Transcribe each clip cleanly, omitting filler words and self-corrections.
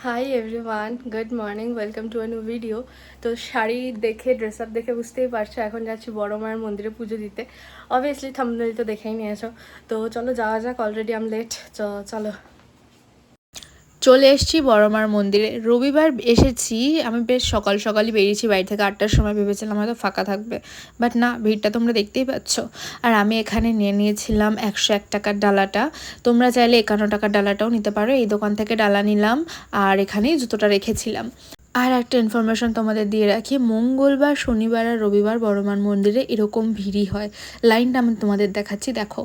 Hi everyone, good morning, welcome to a new video. তো শাড়ি দেখে, dress up দেখে বুঝতেই পারছো এখন যাচ্ছি বড় মায়ের মন্দিরে পুজো দিতে। অবভিয়াসলি থাম্বনেল তো দেখেই নিয়েছো। তো চলো যাওয়া যাক, অলরেডি আম লেট। চলো চলে এসেছি বড়মার মন্দিরে। রবিবার এসেছি, আমি বেশ সকাল সকালই বেরিয়েছি বাড়ি থেকে। 8টার সময় ভেবেছিলাম হয়তো ফাঁকা থাকবে, বাট না, ভিড়টা তোমরা দেখতেই পাচ্ছ। আর আমি এখানে নিয়ে নিয়েছিলাম 101 টাকার ডালাটা। তোমরা চাইলে 51 টাকার ডালাটাও নিতে পারো। এই দোকান থেকে ডালা নিলাম আর এখানেই জুতোটা রেখেছিলাম। আর একটা ইনফরমেশন তোমাদের দিয়ে রাখি, মঙ্গলবার, শনিবার আর রবিবার বড়মার মন্দিরে এরকম ভিড়ই হয়। লাইনটা আমি তোমাদের দেখাচ্ছি, দেখো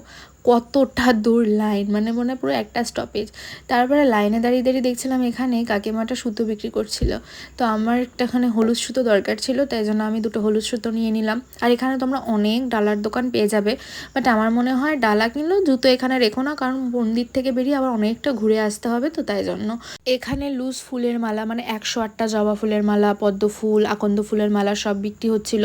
কতটা দূর লাইন, মানে মনে পুরো একটা স্টপেজ। তারপরে লাইনে দাঁড়িয়ে দাঁড়িয়ে দেখছিলাম এখানে কাকিমাটা সুতো বিক্রি করছিল। তো আমার একটাখানে হলুদ সুতো দরকার ছিল, তাই জন্য আমি 2টো হলুদ সুতো নিয়ে নিলাম। আর এখানে তোমরা অনেক ডালার দোকান পেয়ে যাবে, বাট আমার মনে হয় ডালা কিনলেও জুতো এখানে রেখো না, কারণ মন্দির থেকে বেরিয়ে আবার অনেকটা ঘুরে আসতে হবে, তো তাই জন্য। এখানে লুজ ফুলের মালা, মানে 108টা জবা ফুলের মালা, পদ্ম ফুল, আকন্দ ফুলের মালা সব বিক্রি হচ্ছিল।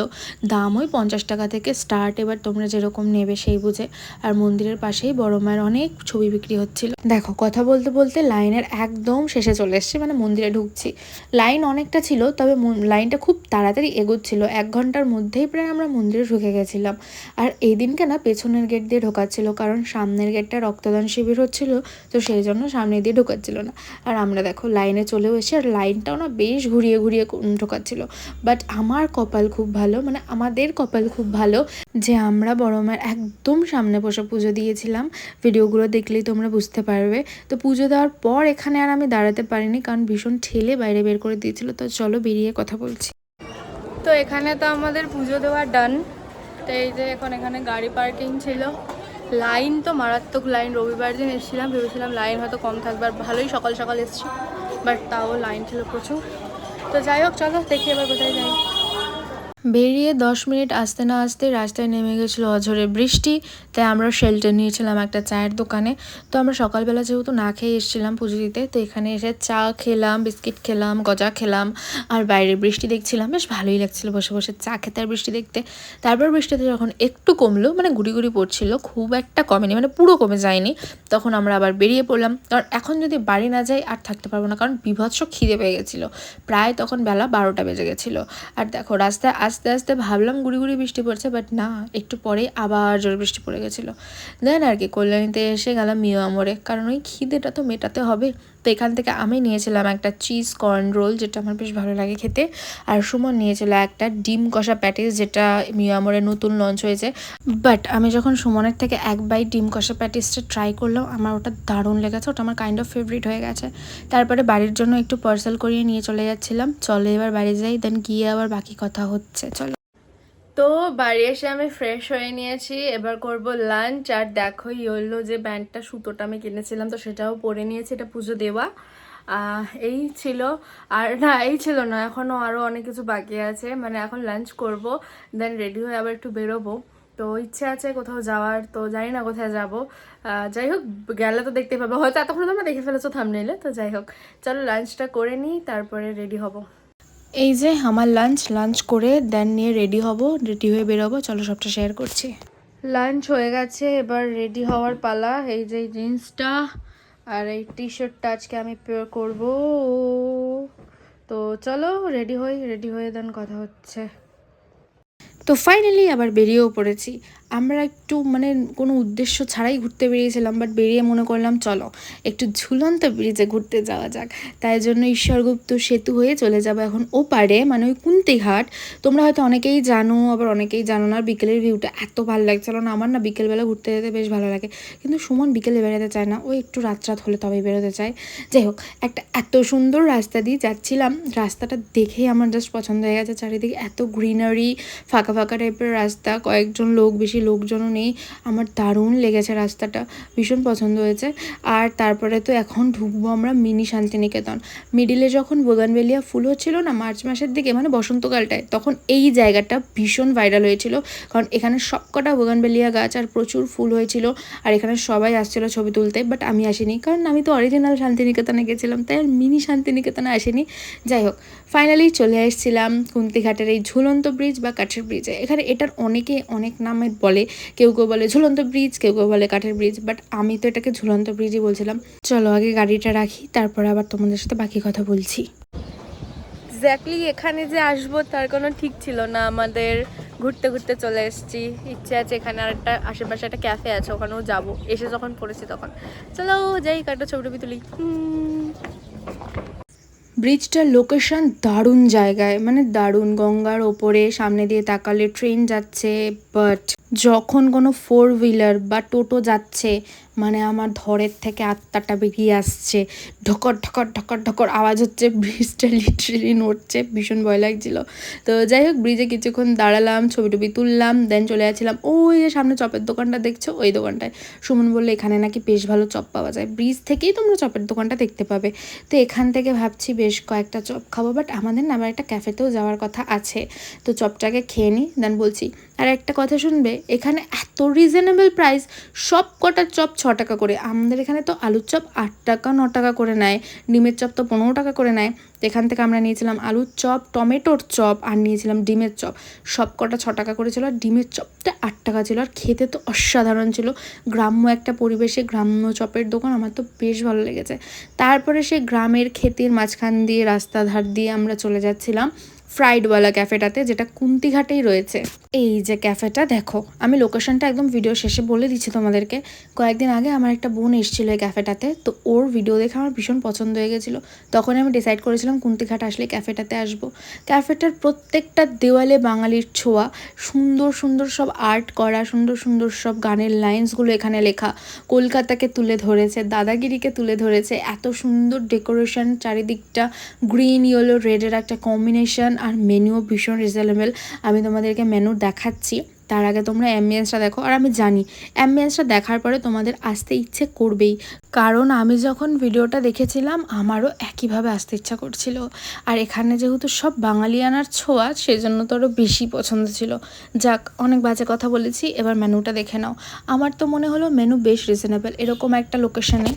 দাম ওই 50 টাকা থেকে স্টার্ট, এবার তোমরা যেরকম নেবে সেই বুঝে। আর মন্দিরের পাশেই বড় মায়ের অনেক ছবি বিক্রি হচ্ছিল। দেখো কথা বলতে বলতে লাইনের একদম শেষে চলে এসেছি, মানে মন্দিরে ঢুকছি। লাইন অনেকটা ছিল, তবে লাইনটা খুব তাড়াতাড়ি এগোচ্ছিল। 1 ঘন্টার মধ্যেই প্রায় আমরা মন্দিরে ঢুকে গেছিলাম। আর এই দিনকে না পেছনের গেট দিয়ে ঢোকাচ্ছিল, কারণ সামনের গেটটা রক্তদান শিবির হচ্ছিল, তো সেই জন্য সামনে দিয়ে ঢোকাচ্ছিল না। আর আমরা দেখো লাইনে চলেও এসে, আর লাইনটাও না বেশ ঘুরিয়ে ঘুরিয়ে ঢোকাচ্ছিল। বাট আমার কপাল খুব ভালো, মানে আমাদের কপাল খুব ভালো যে আমরা বড় মায়ের একদম সামনে বসে পুজো দিয়েছিলাম। ভিডিওগুলো দেখলেই তোমরা বুঝতে পারবে। তো পুজো দেওয়ার পর এখানে আর আমি দাঁড়াতে পারিনি, কারণ ভীষণ ঠেলে বাইরে বের করে দিয়েছিল। তো চলো বেরিয়ে কথা বলছি। তো এখানে তো আমাদের পুজো দেওয়া ডান। তো এই যে এখন এখানে গাড়ি পার্কিং ছিল। লাইন তো মারাত্মক লাইন। রবিবার দিন এসেছিলাম, ভেবেছিলাম লাইন হয়তো কম থাকবে, আর ভালোই সকাল সকাল এসেছি, বাট তাও লাইন ছিল প্রচুর। তো যাই হোক, চলো দেখি এবার কোথায় যাই। বেরিয়ে 10 মিনিট আসতে না আসতে রাস্তায় নেমে গেছিলো অঝরে বৃষ্টি। তাই আমরা শেল্টার নিয়েছিলাম একটা চায়ের দোকানে। তো আমরা সকালবেলা যেহেতু না খেয়ে এসেছিলাম পুজো দিতে, তো এখানে এসে চা খেলাম, বিস্কিট খেলাম, গজা খেলাম, আর বাইরে বৃষ্টি দেখছিলাম। বেশ ভালোই লাগছিলো বসে বসে চা খেতে আর বৃষ্টি দেখতে। তারপর বৃষ্টিতে যখন একটু কমলো, মানে গুড়ি গুড়ি পড়ছিল, খুব একটা কমেনি, মানে পুরো কমে যায়নি, তখন আমরা আবার বেরিয়ে পড়লাম। কারণ এখন যদি বাড়ি না যাই আর থাকতে পারবো না, কারণ বিভৎস খিদে পেয়ে গেছিলো। প্রায় তখন বেলা 12টা বেজে গেছিলো। আর দেখো রাস্তায় আস্তে আস্তে ভাবলাম গুড়ি গুড়ি বৃষ্টি পড়ছে, বাট না, একটু পরেই আবার জোরে বৃষ্টি পড়ে গেছিলো। দেন আর কি কল্যাণীতে এসে গেলাম মিও আমরে, কারণ ওই খিদেটা তো মেটাতে হবে। তো এখান থেকে আমি নিয়েছিলাম একটা চিজ কর্ন রোল, যেটা আমার বেশ ভালো লাগে খেতে। আর সুমন নিয়েছিল একটা ডিম কষা প্যাটিস, যেটা মিও আমরে নতুন লঞ্চ হয়েছে। বাট আমি যখন সুমনের থেকে 1 বাইট ডিম কষা প্যাটিসটা ট্রাই করলাম, আমার ওটা দারুণ লেগেছে, ওটা আমার কাইন্ড অফ ফেভারিট হয়ে গেছে। তারপরে বাড়ির জন্য একটু পার্সেল করিয়ে নিয়ে চলে যাচ্ছিলাম। চলো এবার বাড়ি যাই, দেন গিয়ে আবার বাকি কথা হচ্ছে, চলো। তো বাড়ি এসে আমি ফ্রেশ হয়ে নিয়েছি, এবার করব লাঞ্চ। আর দেখো ইয়েলো যে ব্যান্ডটা, সুতোটা আমি কিনেছিলাম, তো সেটাও পরে নিয়েছি, এটা পুজো দেওয়া। এই ছিল। আর না, এই ছিল না, এখনও আরও অনেক কিছু বাকি আছে। মানে এখন লাঞ্চ করব, দেন রেডি হয়ে আবার একটু বেরোবো। তো ইচ্ছে আছে কোথাও যাওয়ার, তো জানি না কোথায় যাব। যাই হোক, গেলে তো দেখতে পাবো, হয়তো এতক্ষণ তোমরা দেখে ফেলেছো থাম্বনেইলে। তো যাই হোক, চলো লাঞ্চটা করে নিই, তারপরে রেডি হব। এই যে আমার লাঞ্চ করে দেন নিয়ে রেডি হব, রেডি হয়ে বেরোবো, চলো সবটা শেয়ার করছি। লাঞ্চ হয়ে গেছে, এবার রেডি হওয়ার পালা। এই যে জিন্সটা আর এই টি শার্টটা আজকে আমি পেয়ার করব। তো চলো রেডি হয়ে দেন কথা হচ্ছে। তো ফাইনালি আবার বেরিয়েও পড়েছি। আমরা একটু মানে কোনো উদ্দেশ্য ছাড়াই ঘুরতে বেরিয়েছিলাম, বাট বেরিয়ে মনে করলাম চলো একটু ঝুলন্ত ব্রিজে ঘুরতে যাওয়া যাক। তাই জন্য ঈশ্বরগুপ্ত সেতু হয়ে চলে যাবো এখন ওপারে, মানে ওই কুন্তিঘাট। তোমরা হয়তো অনেকেই জানো, আবার অনেকেই জানো না। বিকেলের ভিউটা এত ভালো লাগছিল না, আমার না বিকেলবেলা ঘুরতে যেতে বেশ ভালো লাগে, কিন্তু সুমন বিকেলে বেরোতে চায় না, ও একটু রাত হলে তবেই বেরোতে চায়। যাই হোক, একটা এত সুন্দর রাস্তা দিয়ে যাচ্ছিলাম, রাস্তাটা দেখেই আমার জাস্ট পছন্দ হয়ে গেছে। চারিদিকে এত গ্রিনারি, ফাঁকা ফাঁকা টাইপের রাস্তা, কয়েকজন লোক, বেশি লোকজনও নেই। আমার দারুণ লেগেছে রাস্তাটা, ভীষণ পছন্দ হয়েছে। আর তারপরে তো এখন ঢুকবো আমরা মিনি শান্তিনিকেতন। মিডিলে যখন বোগানভেলিয়া ফুল হচ্ছিল না মার্চ মাসের দিকে, মানে বসন্তকালটায়, তখন এই জায়গাটা ভীষণ ভাইরাল হয়েছিল, কারণ এখানে সবকটা বোগানভেলিয়া গাছ আর প্রচুর ফুল হয়েছিল। আর এখানে সবাই আসছিল ছবি তুলতে, বাট আমি আসিনি, কারণ আমি তো অরিজিনাল শান্তিনিকেতনে গেছিলাম, তাই আর মিনি শান্তিনিকেতনে আসিনি। যাই হোক, ফাইনালি চলে এসেছিলাম কুন্তিঘাটের এই ঝুলন্ত ব্রিজ বা কাঠের ব্রিজে। লাগছে। এখানে এটার অনেকে অনেক নামে বলে, কেউ কেউ বলে ঝুলন্ত ব্রিজ, কেউ কেউ বলে কাঠের ব্রিজ, বাট আমি তো এটাকে ঝুলন্ত ব্রিজই বলছিলাম। চলো আগে গাড়িটা রাখি, তারপরে আবার তোমাদের সাথে বাকি কথা বলছি। এক্স্যাক্টলি এখানে যে আসবো তার কোনো ঠিক ছিল না, আমাদের ঘুরতে ঘুরতে চলে এসেছি। ইচ্ছে আছে এখানে আর একটা আশেপাশে একটা ক্যাফে আছে, ওখানেও যাবো। এসে যখন পড়েছি তখন চলো যাই, একটা ছবি টবি তুলি। ব্রিজটার লোকেশন দারুণ জায়গায়, মানে দারুণ, গঙ্গার ওপরে, সামনে দিয়ে তাকালে ট্রেন যাচ্ছে, বাট যখন কোনো 4 হুইলার বা টোটো যাচ্ছে মানে আমার ধরের থেকে আত্মাটা বেরিয়ে আসছে, ঢকর ঢকর ঢকর ঢকর আওয়াজ হচ্ছে, ব্রিজটা লিটারেলি নড়ছে, ভীষণ ভয় লাগছিল। তো যাই হোক, ব্রিজে কিছুক্ষণ দাঁড়ালাম, ছবি টবি তুললাম, দেন চলে যাচ্ছিলাম ওই যে সামনে চপের দোকানটা দেখছো, ওই দোকানটায়। সুমন বললো এখানে নাকি বেশ ভালো চপ পাওয়া যায়, ব্রিজ থেকেই তোমরা চপের দোকানটা দেখতে পাবে। তো এখান থেকে ভাবছি বেশ কয়েকটা চপ খাবো, বাট আমাদের না আবার একটা ক্যাফেতেও যাওয়ার কথা আছে, তো চপটাকে খেয়ে নিই, দেন বলছি। আর একটা কথা শুনবে, এখানে এত রিজনেবল প্রাইস, সব কটা চপ 6 টাকা করে। আমাদের এখানে তো আলুর চপ 8 টাকা 9 টাকা করে নেয়, ডিমের চপ তো 15 টাকা করে নেয়। তো এখান থেকে আমরা নিয়েছিলাম আলুর চপ, টমেটোর চপ, আর নিয়েছিলাম ডিমের চপ। সব কটা 6 টাকা করে ছিল, আর ডিমের চপটা 8 টাকা ছিল, আর খেতে তো অসাধারণ ছিল। গ্রাম্য একটা পরিবেশে গ্রাম্য চপের দোকান, আমার তো বেশ ভালো লেগেছে। তারপরে সে গ্রামের ক্ষেতের মাঝখান দিয়ে, রাস্তা ধার দিয়ে আমরা চলে যাচ্ছিলাম ফ্রাইডওয়ালা ক্যাফেটাতে, যেটা কুন্তিঘাটেই রয়েছে। এই যে ক্যাফেটা দেখো, আমি লোকেশনটা একদম ভিডিও শেষে বলে দিচ্ছি তোমাদেরকে। কয়েকদিন আগে আমার একটা বোন এসেছিলো এই ক্যাফেটাতে, তো ওর ভিডিও দেখে আমার ভীষণ পছন্দ হয়ে গেছিলো। তখন আমি ডিসাইড করেছিলাম কুন্তিঘাট আসলে ক্যাফেটাতে আসবো। ক্যাফেটার প্রত্যেকটা দেওয়ালে বাঙালির ছোঁয়া, সুন্দর সুন্দর সব আর্ট করা, সুন্দর সুন্দর সব গানের লাইন্সগুলো এখানে লেখা, কলকাতাকে তুলে ধরেছে, দাদাগিরিকে তুলে ধরেছে। এত সুন্দর ডেকোরেশন, চারিদিকটা গ্রিন ইয়েলো রেডের একটা কম্বিনেশন, আর মেনুও ভীষণ রিজনেবল। আমি তোমাদেরকে মেনু দেখাচ্ছি, তার আগে তোমরা অ্যাম্বিয়েন্সটা দেখো। আর আমি জানি অ্যাম্বিয়েন্সটা দেখার পরে তোমাদের আসতে ইচ্ছে করবেই, কারণ আমি যখন ভিডিওটা দেখেছিলাম আমারও একইভাবে আসতে ইচ্ছা করছিল। আর এখানে যেহেতু সব বাঙালিয়ানার ছোঁয়া, সেজন্য তো আরও বেশি পছন্দ ছিল। যাক, অনেক বাজে কথা বলেছি, এবার মেনুটা দেখে নাও। আমার তো মনে হলো মেনু বেশ রিজনেবল এরকম একটা লোকেশনে।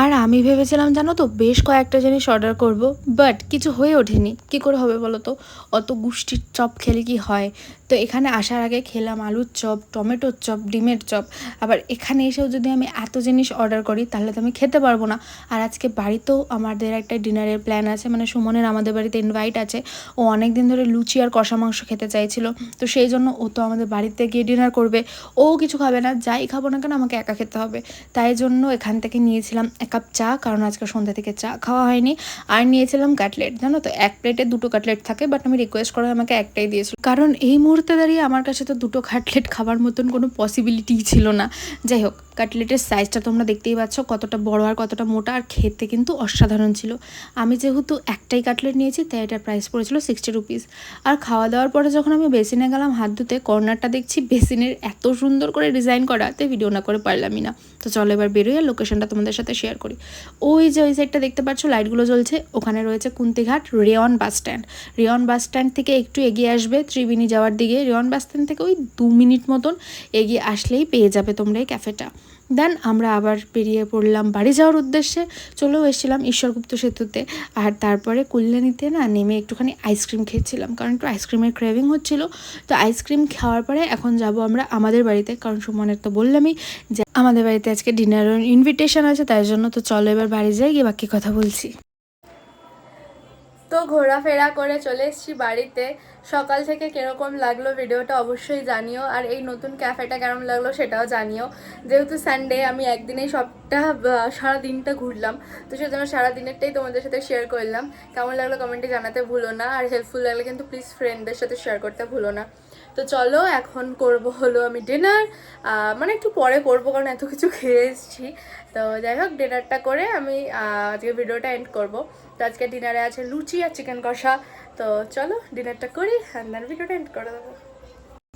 আর আমি ভেবেছিলাম জানো তো বেশ কয়েকটা জিনিস অর্ডার করব, বাট কিছু হয়ে ওঠেনি। কি করে হবে বলো তো, অত গুষ্টির চপ খেলে কি হয়। তো এখানে আসার আগে খেলাম আলুর চপ, টমেটোর চপ, ডিমের চপ। আবার এখানে এসেও যদি আমি এত জিনিস অর্ডার করি তাহলে তো আমি খেতে পারবো না। আর আজকে বাড়িতেও আমাদের একটা ডিনারের প্ল্যান আছে, মানে সুমনের আমাদের বাড়িতে ইনভাইট আছে। ও অনেক দিন ধরে লুচি আর কষা মাংস খেতে চাইছিল, তো সেই জন্য ও তো আমাদের বাড়িতে গিয়ে ডিনার করবে। ও কিছু খাবে না, যাই খাবো না কেন আমাকে একা খেতে হবে। তাই জন্য এখান থেকে নিয়েছিলাম 1 কাপ চা, কারণ আজকে সন্ধ্যা থেকে চা খাওয়া হয়নি। আর নিয়েছিলাম কাটলেট। জানো তো 1 প্লেটে 2টো কাটলেট থাকে, বাট আমি রিকোয়েস্ট করে আমাকে একটাই দিয়েছিল, কারণ এই মুহূর্তে দাঁড়িয়ে আমার কাছে তো 2টো কাটলেট খাবার মতন কোনো পসিবিলিটিই ছিল না। যাই হোক, কাটলেটের সাইজটা তোমরা দেখতেই পাচ্ছ কতটা বড় আর কতটা মোটা, আর খেতে কিন্তু অসাধারণ ছিল। আমি যেহেতু একটাই কাটলেট নিয়েছি তাই এটার প্রাইস পড়েছিল 60 রুপিস। আর খাওয়া দাওয়ার পরে যখন আমি বেসিনে গেলাম হাত ধুতে, কর্নারটা দেখছি বেসিনের এত সুন্দর করে ডিজাইন করা, তাই ভিডিও না করে পারলামই না। তো চলো এবার বেরোই আর লোকেশনটা তোমাদের সাথে শেয়ার করি। ওই যে ওই সাইডটা দেখতে পাচ্ছ লাইটগুলো জ্বলছে, ওখানে রয়েছে Kuntighat rayon bus stand. Rayon bus stand থেকে একটু এগিয়ে আসবে ত্রিবেণী যাওয়ার দিকে, রেয়ন বাস স্ট্যান্ড থেকে ওই 2 মিনিট মতন এগিয়ে আসলেই পেয়ে যাবে তোমরা এই ক্যাফেটা। দেন আমরা আবার বেরিয়ে পড়লাম বাড়ি যাওয়ার উদ্দেশ্যে। চলেও এসেছিলাম ঈশ্বরগুপ্ত সেতুতে, আর তারপরে কল্যাণীতে না নেমে একটুখানি আইসক্রিম খেয়েছিলাম, কারণ একটু আইসক্রিমের ক্রেভিং হচ্ছিল। তো আইসক্রিম খাওয়ার পরে এখন যাব আমরা আমাদের বাড়িতে, কারণ সুমনের তো বললামই যে আমাদের বাড়িতে আজকে ডিনারের ইনভিটেশন আছে, তাই জন্য। তো চলো এবার বাড়ি যাই, গিয়ে বাকি কথা বলছি। তো ঘোরাফেরা করে চলে এসেছি বাড়িতে। সকাল থেকে কীরকম লাগলো ভিডিওটা অবশ্যই জানিও, আর এই নতুন ক্যাফেটা কেমন লাগলো সেটাও জানিও। যেহেতু সানডে, আমি একদিনেই সবটা সারা দিনটা ঘুরলাম, তো সেজন্য সারা দিনেরটাই তোমাদের সাথে শেয়ার করলাম। কেমন লাগলো কমেন্টে জানাতে ভুলো না, আর হেল্পফুল লাগলে কিন্তু প্লিজ ফ্রেন্ডদের সাথে শেয়ার করতে ভুলো না। তো চলো এখন করব হলো আমি ডিনার, মানে একটু পরে করবো কারণ এত কিছু খেয়ে এসেছি। তো যাই হোক, ডিনারটা করে আমি আজকে ভিডিওটা এন্ড করব। তো আজকে ডিনারে আছে লুচি আর চিকেন কষা। তো চলো ডিনারটা করি, অ্যান্ড দেন ভিডিওটা এন্ড করে দেবো।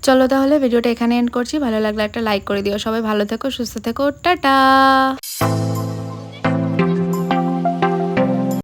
চলো তাহলে ভিডিওটা এখানে এন্ড করছি। ভালো লাগলে একটা লাইক করে দিও। সবাই ভালো থেকো, সুস্থ থেকো, টাটা।